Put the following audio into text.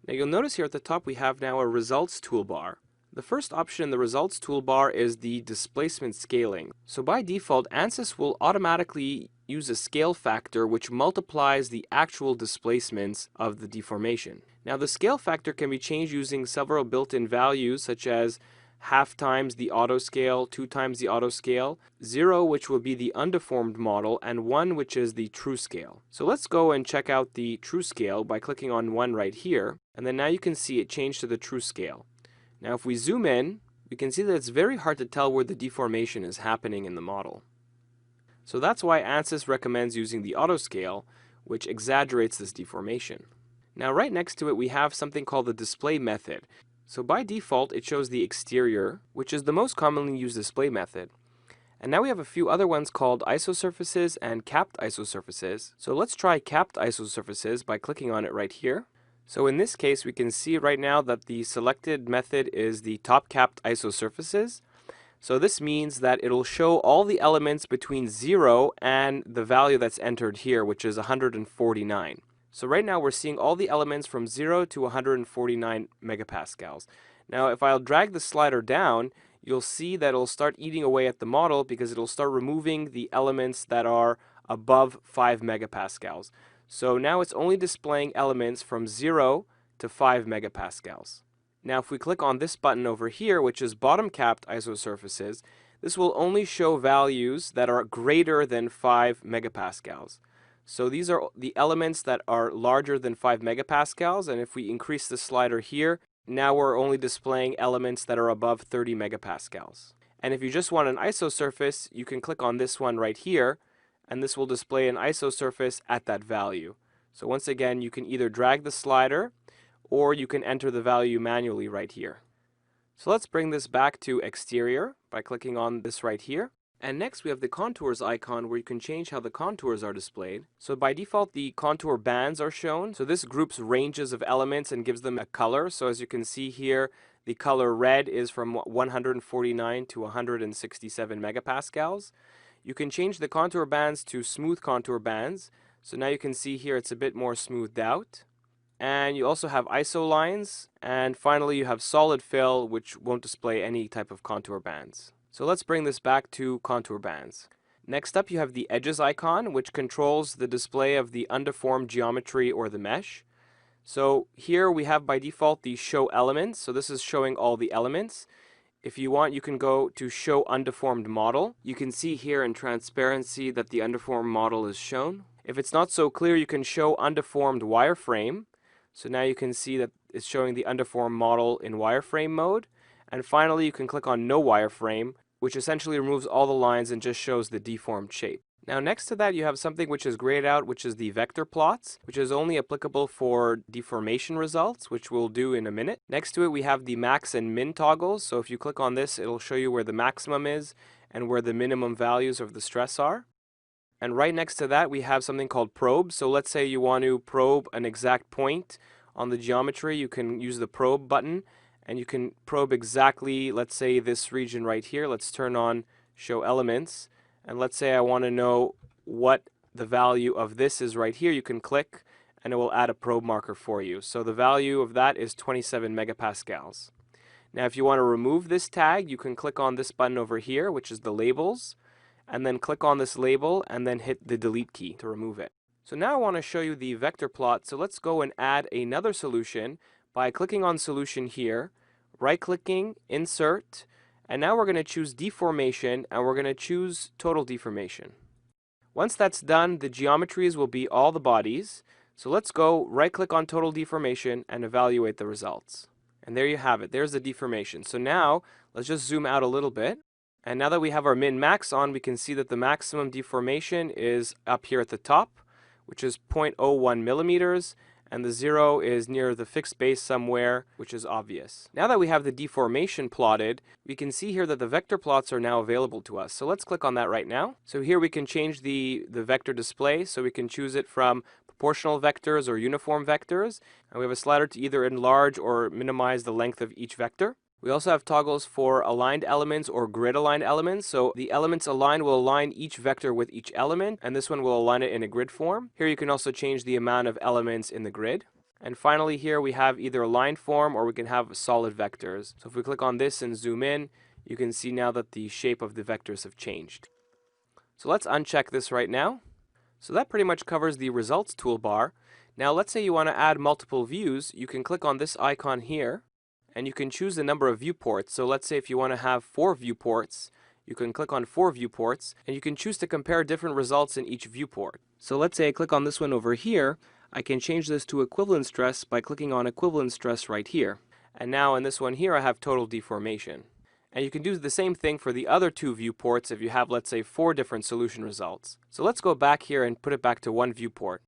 Now you'll notice here at the top we have now a results toolbar. The first option in the results toolbar is the displacement scaling. So by default, ANSYS will automatically use a scale factor which multiplies the actual displacements of the deformation. Now the scale factor can be changed using several built-in values such as half times the auto scale, 2 times the auto scale, 0 which will be the undeformed model, and 1 which is the true scale. So let's go and check out the true scale by clicking on 1 right here, and then now you can see it changed to the true scale. Now if we zoom in, we can see that it's very hard to tell where the deformation is happening in the model. So that's why ANSYS recommends using the auto scale, which exaggerates this deformation. Now right next to it we have something called the display method. So by default it shows the exterior, which is the most commonly used display method. And now we have a few other ones called isosurfaces and capped isosurfaces. So let's try capped isosurfaces by clicking on it right here. So in this case we can see right now that the selected method is the top capped isosurfaces. So this means that it'll show all the elements between 0 and the value that's entered here, which is 149. So right now we're seeing all the elements from 0 to 149 megapascals. Now if I'll drag the slider down, you'll see that it'll start eating away at the model because it'll start removing the elements that are above 5 megapascals. So now it's only displaying elements from 0 to 5 megapascals. Now if we click on this button over here, which is bottom capped isosurfaces, this will only show values that are greater than 5 megapascals. So these are the elements that are larger than 5 megapascals, and if we increase the slider here, now we're only displaying elements that are above 30 megapascals. And if you just want an isosurface, you can click on this one right here, and this will display an isosurface at that value. So once again, you can either drag the slider, or you can enter the value manually right here. So let's bring this back to exterior by clicking on this right here. And next we have the contours icon where you can change how the contours are displayed. So by default the contour bands are shown. So this groups ranges of elements and gives them a color. So as you can see here, the color red is from 149 to 167 megapascals. You can change the contour bands to smooth contour bands. So now you can see here it's a bit more smoothed out. And you also have ISO lines. And finally you have solid fill, which won't display any type of contour bands. So let's bring this back to contour bands. Next up you have the edges icon, which controls the display of the undeformed geometry or the mesh. So here we have by default the show elements. So this is showing all the elements. If you want, you can go to show undeformed model. You can see here in transparency that the undeformed model is shown. If it's not so clear, you can show undeformed wireframe. So now you can see that it's showing the undeformed model in wireframe mode. And finally, you can click on no wireframe, which essentially removes all the lines and just shows the deformed shape. Now next to that you have something which is grayed out, which is the vector plots, which is only applicable for deformation results, which we'll do in a minute. Next to it we have the max and min toggles. So if you click on this, it'll show you where the maximum is and where the minimum values of the stress are. And right next to that we have something called probe. So let's say you want to probe an exact point on the geometry, you can use the probe button. And you can probe exactly, let's say this region right here. Let's turn on show elements. And let's say I want to know what the value of this is right here. You can click and it will add a probe marker for you. So the value of that is 27 megapascals. Now if you want to remove this tag, you can click on this button over here, which is the labels, and then click on this label and then hit the delete key to remove it. So now I want to show you the vector plot. So let's go and add another solution by clicking on solution here, right-clicking, insert, and now we're going to choose deformation and we're going to choose total deformation. Once that's done, the geometries will be all the bodies. So let's go right-click on total deformation and evaluate the results. And there you have it. There's the deformation. So now let's just zoom out a little bit. And now that we have our min-max on, we can see that the maximum deformation is up here at the top, which is 0.01 millimeters. And the 0 is near the fixed base somewhere, which is obvious. Now that we have the deformation plotted, we can see here that the vector plots are now available to us. So let's click on that right now. So here we can change the vector display, so we can choose it from proportional vectors or uniform vectors. And we have a slider to either enlarge or minimize the length of each vector. We also have toggles for aligned elements or grid aligned elements. So the elements aligned will align each vector with each element, and this one will align it in a grid form. Here you can also change the amount of elements in the grid. And finally here we have either line form or we can have solid vectors. So if we click on this and zoom in, you can see now that the shape of the vectors have changed. So let's uncheck this right now. So that pretty much covers the results toolbar. Now let's say you want to add multiple views. You can click on this icon here and you can choose the number of viewports. So let's say if you want to have 4 viewports, you can click on 4 viewports and you can choose to compare different results in each viewport. So let's say I click on this one over here. I can change this to equivalent stress by clicking on equivalent stress right here. And now in this one here I have total deformation. And you can do the same thing for the other 2 viewports if you have, let's say, 4 different solution results. So let's go back here and put it back to 1 viewport.